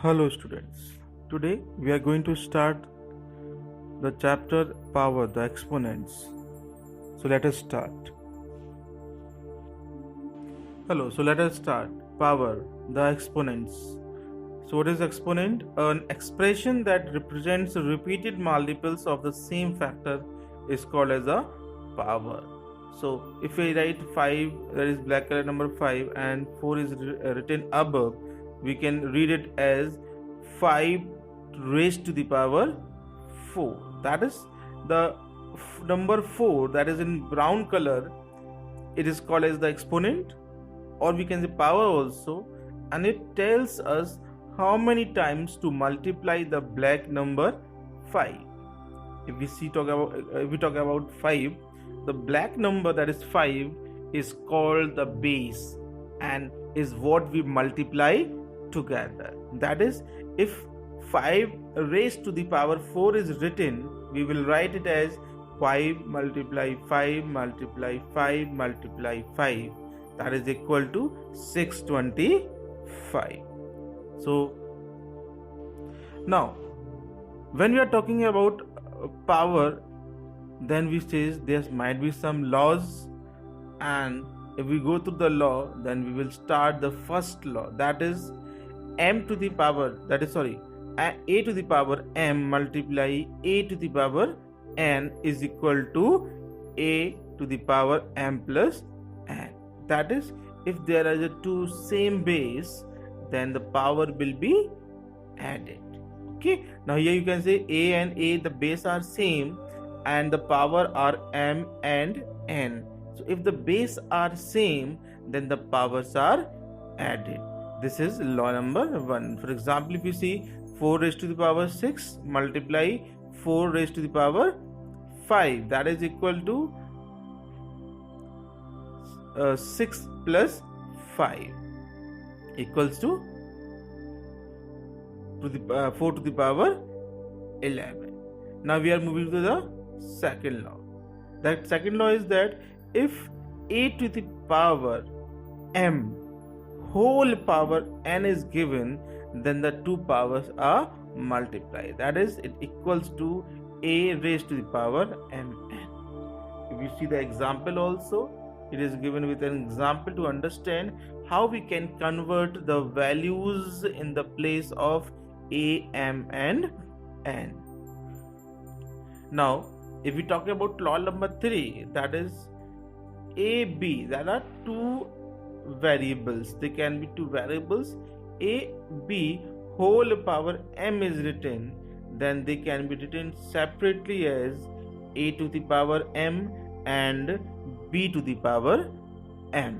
Hello students. Today we are going to start the chapter power, the exponents. So let us start. Hello, so let us start. Power, the exponents. So what is exponent? An expression that represents repeated multiples of the same factor is called as a power. So if we write 5, that is black color number 5, and 4 is written above, we can read it as 5 raised to the power 4. That is the number 4 that is in brown color. It is called as the exponent, or we can say power also, and it tells us how many times to multiply the black number 5. If we talk about 5, the black number that is 5 is called the base and is what we multiply together. That is, if 5 raised to the power 4 is written, we will write it as 5 multiply 5 multiply 5 multiply 5, that is equal to 625. So now when we are talking about power, then we say there might be some laws, and if we go through the law, then we will start the first law, that is a to the power m multiply a to the power n is equal to a to the power m plus n. That is, if there are the two same base, then the power will be added. Okay, now here you can say a and a, the base are same and the power are m and n. So if the base are same, then the powers are added. This is law number 1. For example, if you see 4 raised to the power 6 multiply 4 raised to the power 5, that is equal to 6 plus 5 equals to the 4 to the power 11. Now we are moving to the second law. That second law is that if a to the power m whole power n is given, then the two powers are multiplied. That is, it equals to a raised to the power mn. If you see the example also, it is given with an example to understand how we can convert the values in the place of a, m and n. Now if we talk about law number 3, that is a, b, there are two variables. They can be two variables a, b whole power m is written, then they can be written separately as a to the power m and b to the power m.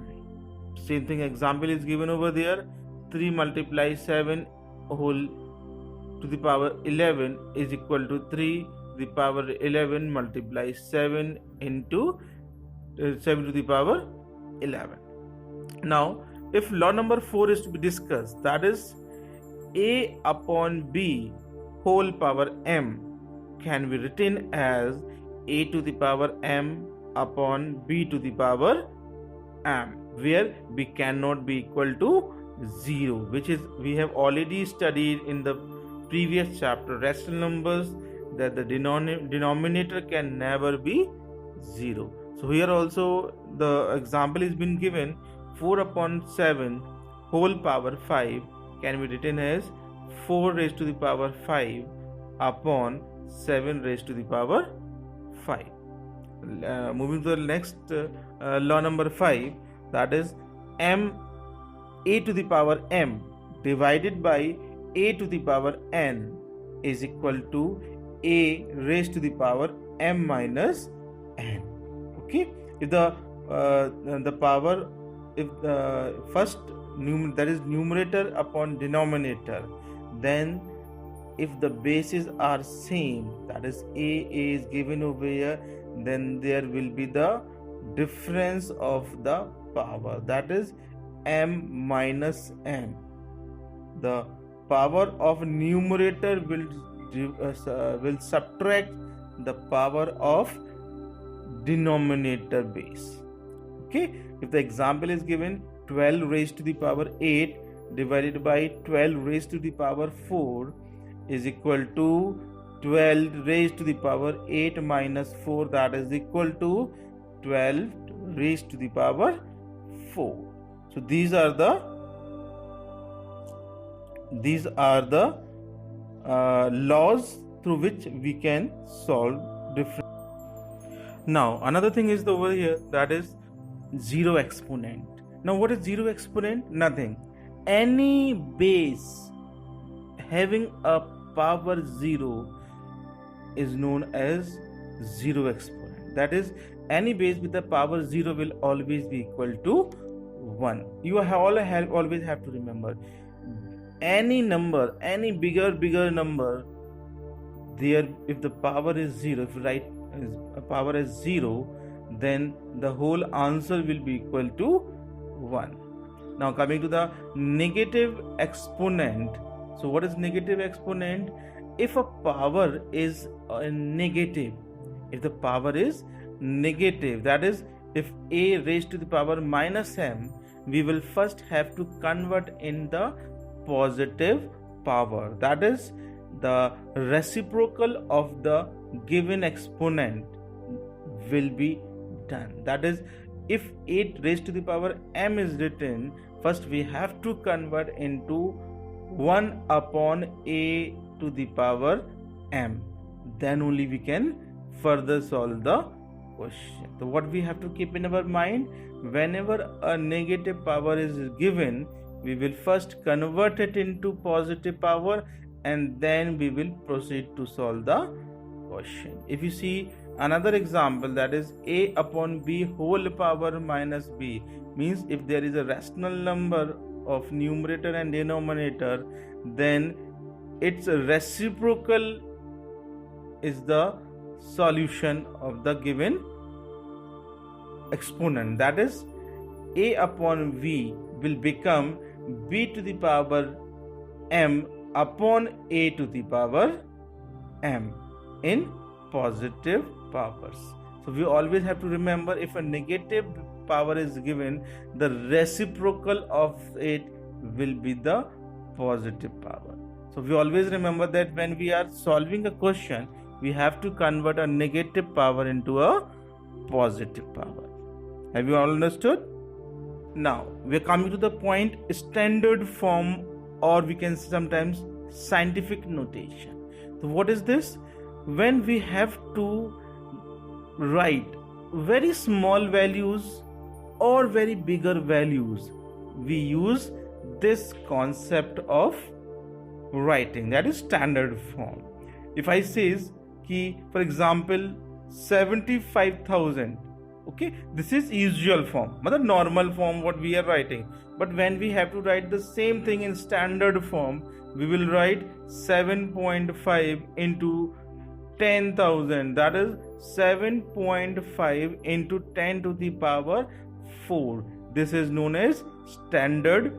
Same thing example is given over there. 3 multiply 7 whole to the power 11 is equal to 3 to the power 11 multiply 7 into 7 to the power 11. Now if law number 4 is to be discussed, that is a upon b whole power m can be written as a to the power m upon b to the power m, where b cannot be equal to 0, which is we have already studied in the previous chapter rational numbers, that the denominator can never be 0. So here also the example is been given. 4 upon 7 whole power 5 can be written as 4 raised to the power 5 upon 7 raised to the power 5. Moving to the next law number 5, that is m a to the power m divided by a to the power n is equal to a raised to the power m minus n. Okay, if the power, if the first that is numerator upon denominator, then if the bases are same, that is a is given over here, then there will be the difference of the power, that is m minus n. The power of numerator will subtract the power of denominator base. Okay, if the example is given 12 raised to the power 8 divided by 12 raised to the power 4 is equal to 12 raised to the power 8 minus 4, that is equal to 12 raised to the power 4. So these are the laws through which we can solve different. Now another thing is over here, that is zero exponent. Now what is zero exponent? Nothing. Any base having a power 0 is known as zero exponent. That is, any base with a power 0 will always be equal to 1. You always have to remember, any number, any bigger number, there if the power is 0, if you write a power as 0, then the whole answer will be equal to 1. Now coming to the negative exponent. So what is negative exponent? If a power is negative, if the power is negative, that is, if a raised to the power minus m, we will first have to convert in the positive power, that is, the reciprocal of the given exponent will be done. That is, if 8 raised to the power m is written, first we have to convert into 1 upon a to the power m, then only we can further solve the question. So what we have to keep in our mind, whenever a negative power is given, we will first convert it into positive power and then we will proceed to solve the question. If you see another example, that is a upon b whole power minus b, means if there is a rational number of numerator and denominator, then its reciprocal is the solution of the given exponent. That is, a upon v will become b to the power m upon a to the power m in positive powers. So we always have to remember, if a negative power is given, the reciprocal of it will be the positive power. So we always remember that when we are solving a question, we have to convert a negative power into a positive power. Have you all understood? Now we are coming to the point standard form, or we can say sometimes scientific notation. So what is this? When we have to write very small values or very bigger values, we use this concept of writing, that is standard form. If I says ki, for example, 75,000, okay, this is usual form, normal form what we are writing. But when we have to write the same thing in standard form, we will write 7.5 into 10,000, that is 7.5 into 10 to the power 4. This is known as standard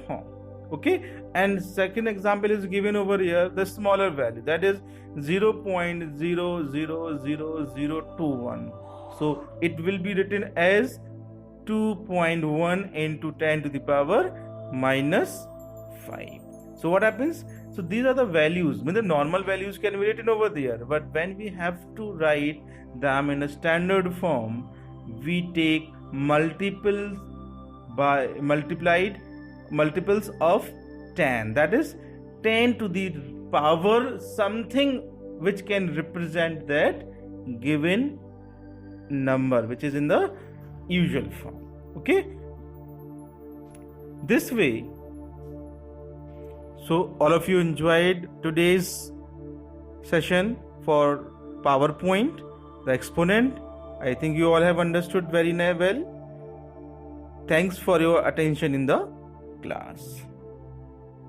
form. Okay, and second example is given over here, the smaller value, that is 0.000021. So it will be written as 2.1 into 10 to the power minus 5. So what happens? So these are the values. The normal values can be written over there, but when we have to write them in a standard form, we take multiples of 10. That is 10 to the power something which can represent that given number, which is in the usual form. Okay, this way. So all of you enjoyed today's session for PowerPoint, the exponent. I think you all have understood very well. Thanks for your attention in the class.